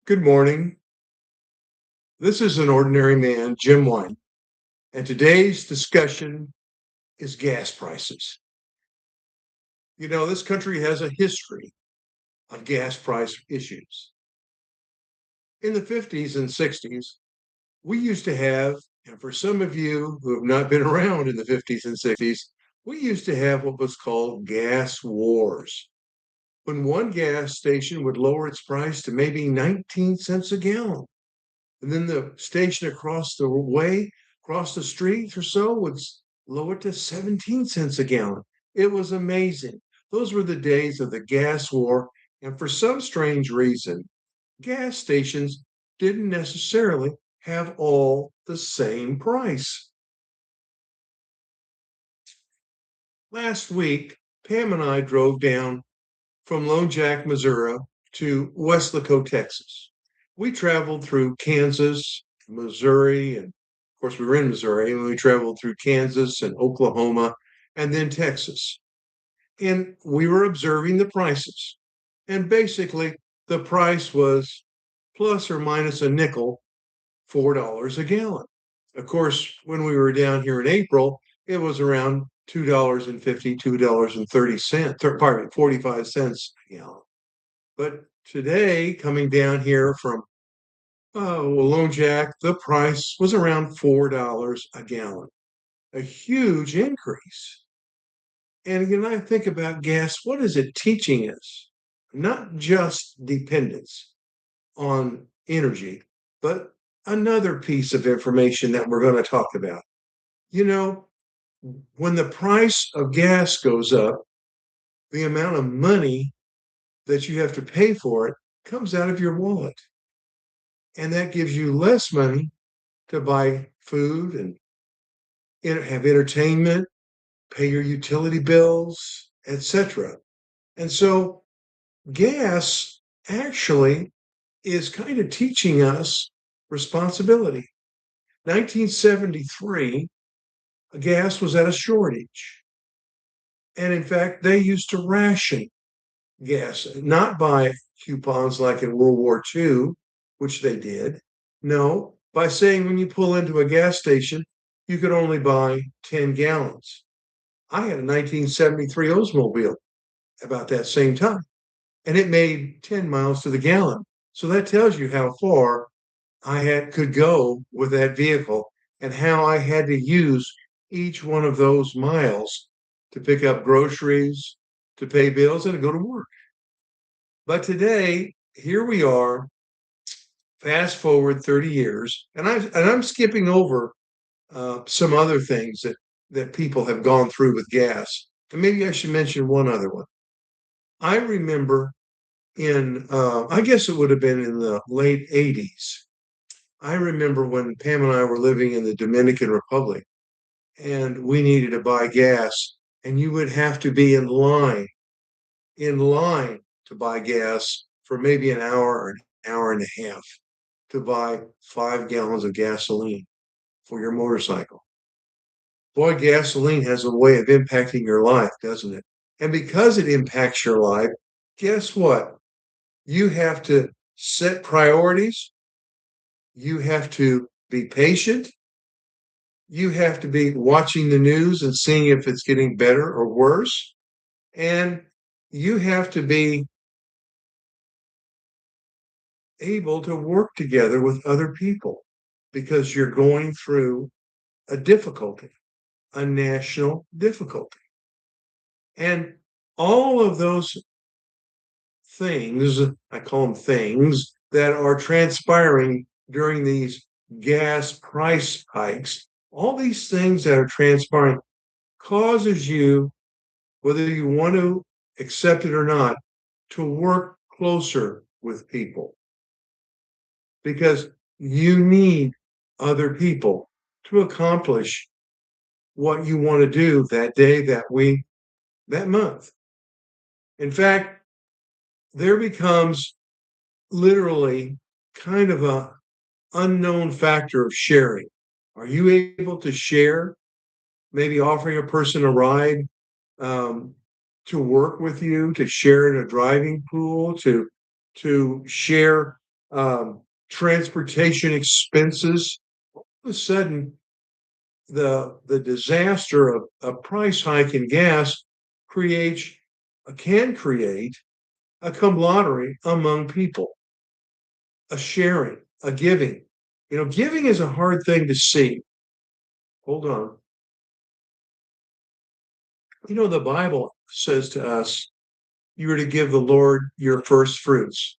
Good morning. This is an ordinary man, Jim White, and today's discussion is gas prices. You know, this country has a history of gas price issues. In the 50s and 60s, we used to have, and for some of you who have not been around in the 50s and 60s, we used to have what was called gas wars. When one gas station would lower its price to maybe 19 cents a gallon, and then the station across the way, across the street or so, would lower it to 17 cents a gallon. It was amazing. Those were the days of the gas war. And for some strange reason, gas stations didn't necessarily have all the same price. Last week, Pam and I drove down from Lone Jack, Missouri to Weslaco, Texas. We traveled through Kansas, Missouri, and of course, we were in Missouri, and we traveled through Kansas and Oklahoma and then Texas. And we were observing the prices. And basically, the price was plus or minus a nickel, $4 a gallon. Of course, when we were down here in April, it was around $2.50, $2.30, pardon me, 45 cents a gallon. But today, coming down here from Lone Jack, the price was around $4 a gallon, a huge increase. And when I think about gas, what is it teaching us? Not just dependence on energy, but another piece of information that we're going to talk about. You know, when the price of gas goes up, the amount of money that you have to pay for it comes out of your wallet. And that gives you less money to buy food and have entertainment, pay your utility bills, etc. And so gas actually is kind of teaching us responsibility. 1973, gas was at a shortage. And in fact, they used to ration gas, not by coupons like in World War II, which they did. No, by saying when you pull into a gas station, you could only buy 10 gallons. I had a 1973 Oldsmobile about that same time, and it made 10 miles to the gallon. So that tells you how far could go with that vehicle and how I had to use each one of those miles to pick up groceries, to pay bills, and to go to work. But today, here we are, fast forward 30 years, and I'm skipping over some other things that people have gone through with gas. And maybe I should mention one other one. I remember I guess it would have been in the late 80s. I remember when Pam and I were living in the Dominican Republic and we needed to buy gas, and you would have to be in line to buy gas for maybe an hour or an hour and a half to buy 5 gallons of gasoline for your motorcycle. Boy, gasoline has a way of impacting your life, doesn't it? And because it impacts your life, guess what? You have to set priorities. You have to be patient. You have to be watching the news and seeing if it's getting better or worse. And you have to be able to work together with other people because you're going through a difficulty, a national difficulty. And all of those things, I call them things, that are transpiring during these gas price hikes, all these things that are transpiring causes you, whether you want to accept it or not, to work closer with people because you need other people to accomplish what you want to do that day, that week, that month. In fact, there becomes literally kind of a unknown factor of sharing. Are you able to share, maybe offering a person a ride to work with you, to share in a driving pool, to share transportation expenses. All of a sudden, the disaster of a price hike in gas creates can create a camaraderie among people, a sharing, a giving. Giving is a hard thing to see. Hold on. The Bible says to us, you are to give the Lord your first fruits.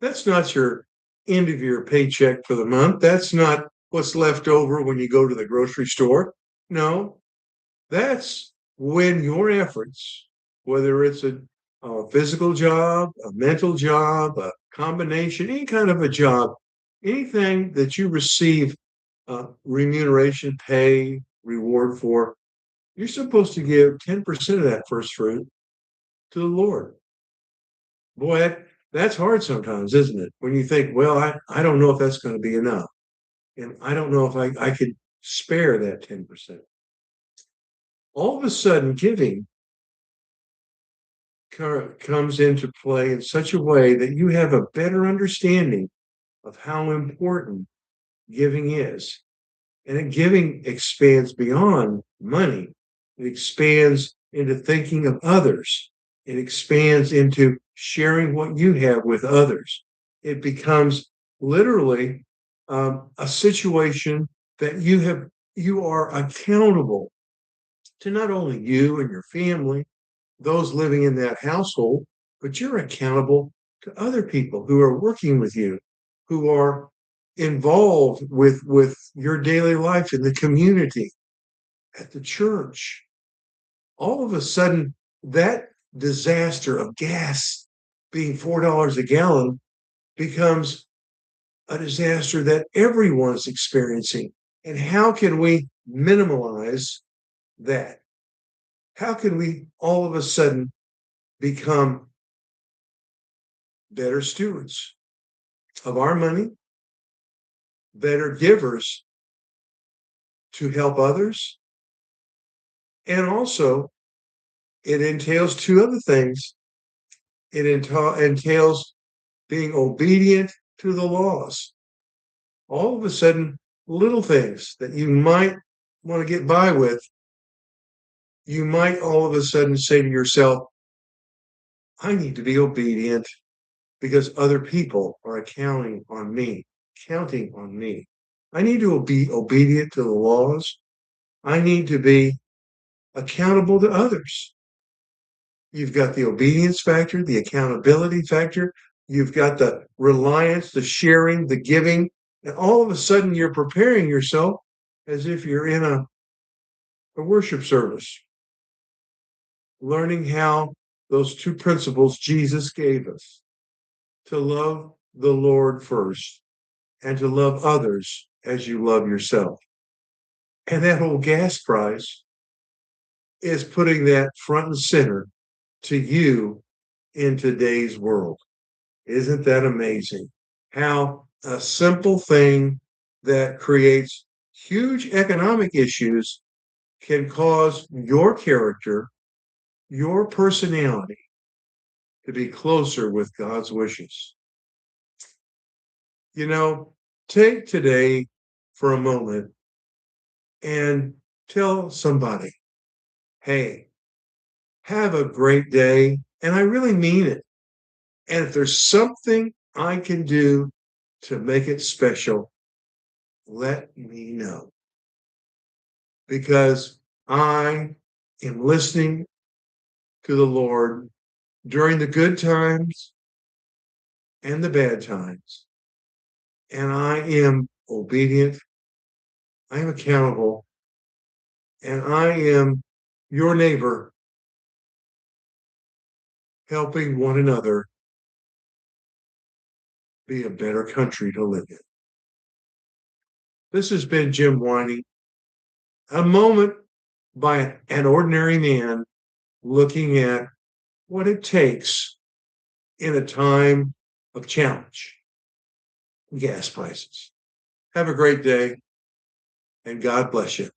That's not your end of your paycheck for the month. That's not what's left over when you go to the grocery store. No, that's when your efforts, whether it's a physical job, a mental job, a combination, any kind of a job, anything that you receive remuneration, pay, reward for, you're supposed to give 10% of that first fruit to the Lord. Boy, that's hard sometimes, isn't it? When you think, well, I don't know if that's going to be enough. And I don't know if I could spare that 10%. All of a sudden, giving comes into play in such a way that you have a better understanding of how important giving is. And giving expands beyond money. It expands into thinking of others. It expands into sharing what you have with others. It becomes literally a situation that you are accountable to not only you and your family, those living in that household, but you're accountable to other people who are working with you, who are involved with your daily life in the community, at the church. All of a sudden, that disaster of gas being $4 a gallon becomes a disaster that everyone's experiencing. And how can we minimize that? How can we all of a sudden become better stewards of our money, better givers to help others? And also, it entails two other things. It entails being obedient to the laws. All of a sudden, little things that you might want to get by with, you might all of a sudden say to yourself, I need to be obedient because other people are counting on me. I need to be obedient to the laws. I need to be accountable to others. You've got the obedience factor, the accountability factor. You've got the reliance, the sharing, the giving. And all of a sudden, you're preparing yourself as if you're in a worship service, learning how those two principles Jesus gave us to love the Lord first and to love others as you love yourself. And that whole gas price is putting that front and center to you in today's world. Isn't that amazing? How a simple thing that creates huge economic issues can cause your character, your personality to be closer with God's wishes. Take today for a moment and tell somebody, hey, have a great day. And I really mean it. And if there's something I can do to make it special, let me know. Because I am listening to the Lord during the good times and the bad times. And I am obedient. I am accountable. And I am your neighbor, helping one another be a better country to live in. This has been Jim Whining, a moment by an ordinary man looking at what it takes in a time of challenge, gas prices. Have a great day, and God bless you.